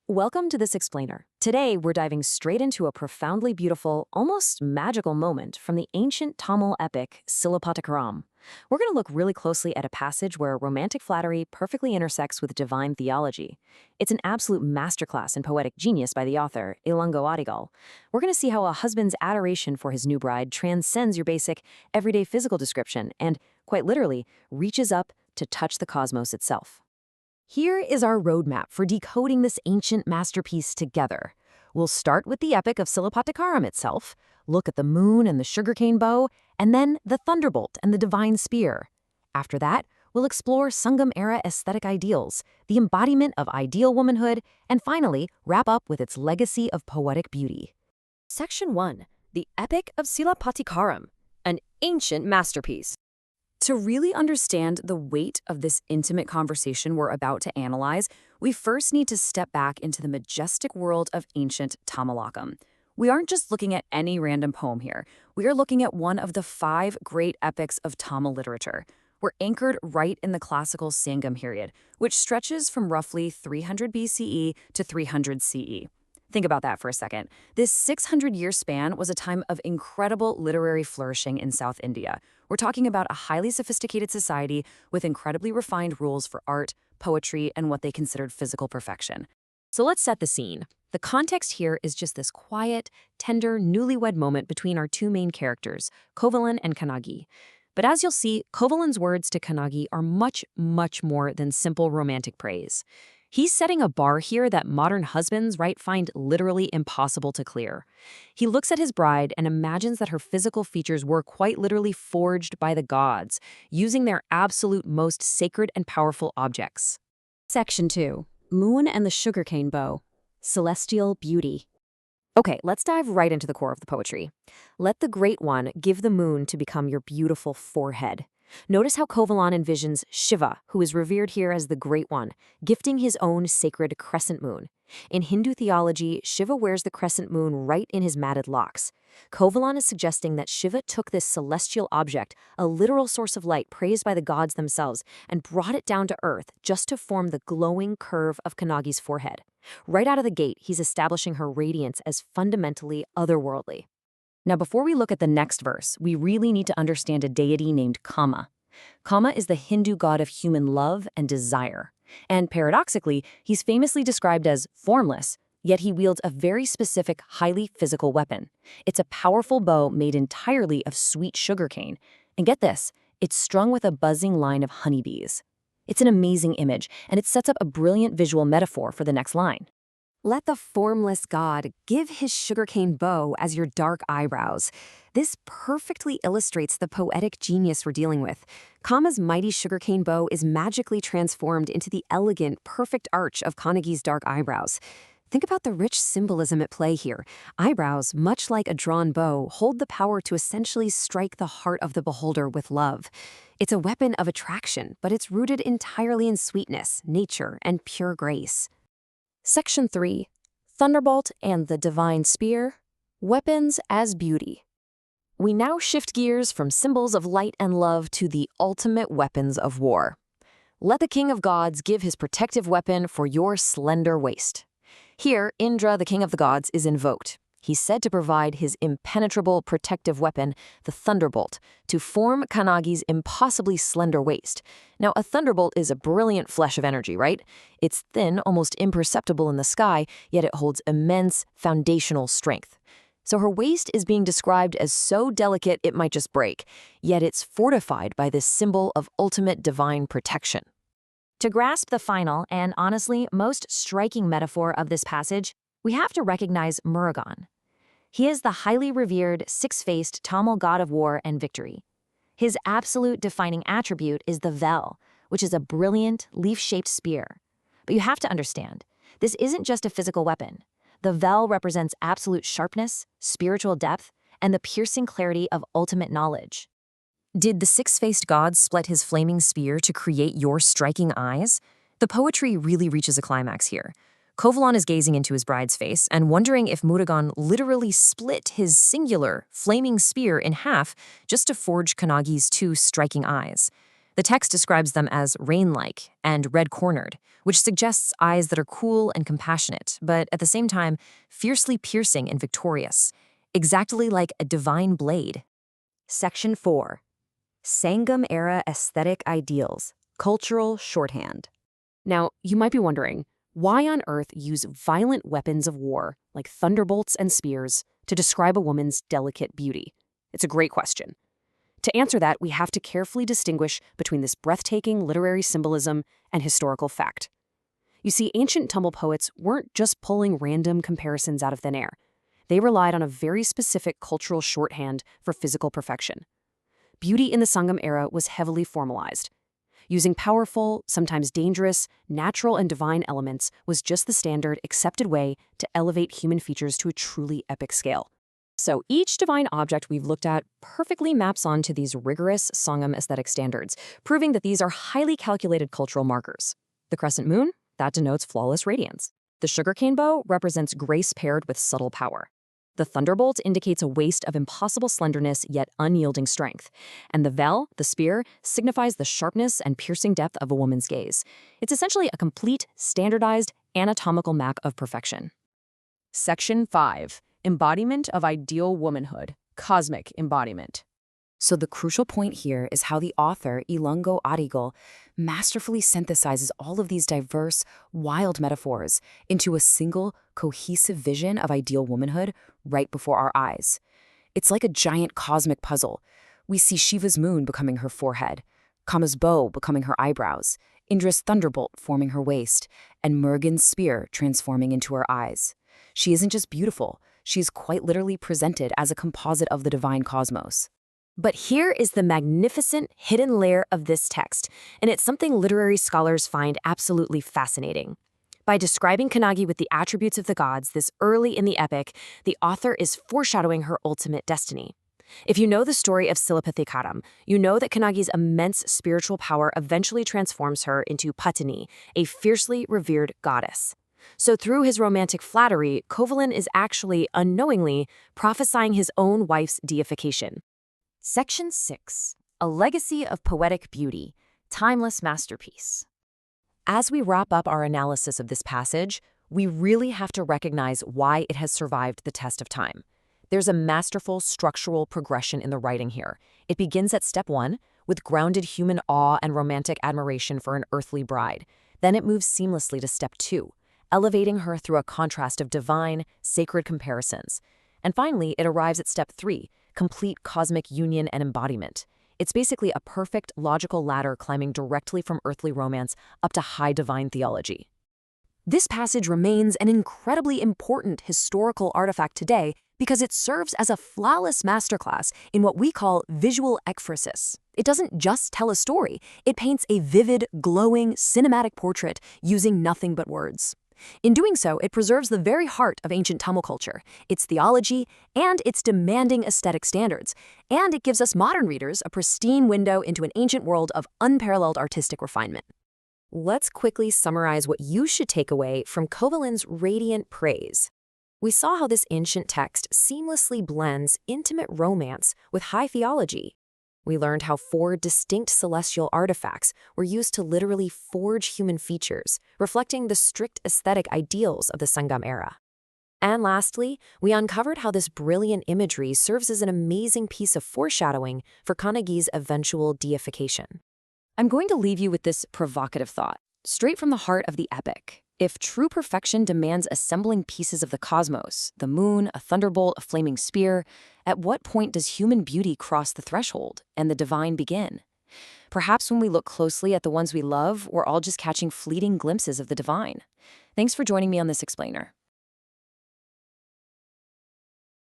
Welcome to this explainer. Today, we're diving straight into a profoundly beautiful, almost magical moment from the ancient Tamil epic Silappatikaram. We're going to look really closely at a passage where romantic flattery perfectly intersects with divine theology. It's an absolute masterclass in poetic genius by the author, Ilango Adigal. We're going to see how a husband's adoration for his new bride transcends your basic, everyday physical description and, quite literally, reaches up to touch the cosmos itself. Here is our roadmap for decoding this ancient masterpiece together. We'll start with the epic of Silappatikaram itself, look at the moon and the sugarcane bow, and then the thunderbolt and the divine spear. After that, we'll explore Sangam-era aesthetic ideals, the embodiment of ideal womanhood, and finally, wrap up with its legacy of poetic beauty. Section 1. The Epic of Silappatikaram, an ancient masterpiece. To really understand the weight of this intimate conversation we're about to analyze, we first need to step back into the majestic world of ancient Tamilakam. We aren't just looking at any random poem here. We are looking at one of the 5 great epics of Tamil literature. We're anchored right in the classical Sangam period, which stretches from roughly 300 BCE to 300 CE. Think about that for a second. This 600-year span was a time of incredible literary flourishing in South India. We're talking about a highly sophisticated society with incredibly refined rules for art, poetry, and what they considered physical perfection. So let's set the scene. The context here is just this quiet, tender, newlywed moment between our 2 main characters, Kovalan and Kannagi. But as you'll see, Kovalan's words to Kannagi are much, much more than simple romantic praise. He's setting a bar here that modern husbands, find literally impossible to clear. He looks at his bride and imagines that her physical features were quite literally forged by the gods, using their absolute most sacred and powerful objects. Section 2. Moon and the Sugarcane Bow, Celestial Beauty. Okay, let's dive right into the core of the poetry. Let the Great One give the moon to become your beautiful forehead. Notice how Kovalan envisions Shiva, who is revered here as the Great One, gifting his own sacred crescent moon. In Hindu theology, Shiva wears the crescent moon right in his matted locks. Kovalan is suggesting that Shiva took this celestial object, a literal source of light praised by the gods themselves, and brought it down to earth just to form the glowing curve of Kannagi's forehead. Right out of the gate, he's establishing her radiance as fundamentally otherworldly. Now, before we look at the next verse, we really need to understand a deity named Kama. Kama is the Hindu god of human love and desire. And paradoxically, he's famously described as formless, yet he wields a very specific, highly physical weapon. It's a powerful bow made entirely of sweet sugarcane. And get this, it's strung with a buzzing line of honeybees. It's an amazing image, and it sets up a brilliant visual metaphor for the next line. Let the formless god give his sugarcane bow as your dark eyebrows. This perfectly illustrates the poetic genius we're dealing with. Kama's mighty sugarcane bow is magically transformed into the elegant, perfect arch of Kannagi's dark eyebrows. Think about the rich symbolism at play here. Eyebrows, much like a drawn bow, hold the power to essentially strike the heart of the beholder with love. It's a weapon of attraction, but it's rooted entirely in sweetness, nature, and pure grace. Section 3. Thunderbolt and the Divine Spear, Weapons as Beauty. We now shift gears from symbols of light and love to the ultimate weapons of war. Let the King of Gods give his protective weapon for your slender waist. Here, Indra, the King of the Gods, is invoked. He's said to provide his impenetrable protective weapon, the thunderbolt, to form Kannagi's impossibly slender waist. Now, a thunderbolt is a brilliant flash of energy, right? It's thin, almost imperceptible in the sky, yet it holds immense foundational strength. So her waist is being described as so delicate it might just break, yet it's fortified by this symbol of ultimate divine protection. To grasp the final and, honestly, most striking metaphor of this passage, we have to recognize Murugan. He is the highly revered, six-faced Tamil god of war and victory. His absolute defining attribute is the vel, which is a brilliant, leaf-shaped spear. But you have to understand, this isn't just a physical weapon. The vel represents absolute sharpness, spiritual depth, and the piercing clarity of ultimate knowledge. Did the six-faced god split his flaming spear to create your striking eyes? The poetry really reaches a climax here. Kovalan is gazing into his bride's face and wondering if Murugan literally split his singular, flaming spear in half just to forge Kannagi's 2 striking eyes. The text describes them as rain-like and red-cornered, which suggests eyes that are cool and compassionate, but at the same time, fiercely piercing and victorious, exactly like a divine blade. Section 4. Sangam-era aesthetic ideals, cultural shorthand. Now, you might be wondering, why on earth use violent weapons of war, like thunderbolts and spears, to describe a woman's delicate beauty? It's a great question. To answer that, we have to carefully distinguish between this breathtaking literary symbolism and historical fact. You see, ancient Tamil poets weren't just pulling random comparisons out of thin air. They relied on a very specific cultural shorthand for physical perfection. Beauty in the Sangam era was heavily formalized. Using powerful, sometimes dangerous, natural and divine elements was just the standard, accepted way to elevate human features to a truly epic scale. So each divine object we've looked at perfectly maps onto these rigorous Sangam aesthetic standards, proving that these are highly calculated cultural markers. The crescent moon, that denotes flawless radiance. The sugarcane bow represents grace paired with subtle power. The thunderbolt indicates a waist of impossible slenderness yet unyielding strength. And the vel, the spear, signifies the sharpness and piercing depth of a woman's gaze. It's essentially a complete, standardized, anatomical map of perfection. Section 5. Embodiment of ideal womanhood. Cosmic embodiment. So the crucial point here is how the author, Ilungo Adigal, masterfully synthesizes all of these diverse, wild metaphors into a single, cohesive vision of ideal womanhood right before our eyes. It's like a giant cosmic puzzle. We see Shiva's moon becoming her forehead, Kama's bow becoming her eyebrows, Indra's thunderbolt forming her waist, and Murugan's spear transforming into her eyes. She isn't just beautiful, she's quite literally presented as a composite of the divine cosmos. But here is the magnificent hidden layer of this text, and it's something literary scholars find absolutely fascinating. By describing Kannagi with the attributes of the gods this early in the epic, the author is foreshadowing her ultimate destiny. If you know the story of Silapathikaram, you know that Kannagi's immense spiritual power eventually transforms her into Patini, a fiercely revered goddess. So through his romantic flattery, Kovalan is actually, unknowingly, prophesying his own wife's deification. Section 6. A Legacy of Poetic Beauty, Timeless Masterpiece. As we wrap up our analysis of this passage, we really have to recognize why it has survived the test of time. There's a masterful structural progression in the writing here. It begins at step 1, with grounded human awe and romantic admiration for an earthly bride. Then it moves seamlessly to step 2, elevating her through a contrast of divine, sacred comparisons. And finally, it arrives at step 3, complete cosmic union and embodiment. It's basically a perfect, logical ladder climbing directly from earthly romance up to high divine theology. This passage remains an incredibly important historical artifact today because it serves as a flawless masterclass in what we call visual ekphrasis. It doesn't just tell a story, it paints a vivid, glowing, cinematic portrait using nothing but words. In doing so, it preserves the very heart of ancient Tamil culture, its theology, and its demanding aesthetic standards. And it gives us modern readers a pristine window into an ancient world of unparalleled artistic refinement. Let's quickly summarize what you should take away from Kovalan's radiant praise. We saw how this ancient text seamlessly blends intimate romance with high theology. We learned how 4 distinct celestial artifacts were used to literally forge human features, reflecting the strict aesthetic ideals of the Sangam era. And lastly, we uncovered how this brilliant imagery serves as an amazing piece of foreshadowing for Kannagi's eventual deification. I'm going to leave you with this provocative thought, straight from the heart of the epic. If true perfection demands assembling pieces of the cosmos, the moon, a thunderbolt, a flaming spear, at what point does human beauty cross the threshold and the divine begin? Perhaps when we look closely at the ones we love, we're all just catching fleeting glimpses of the divine. Thanks for joining me on this explainer.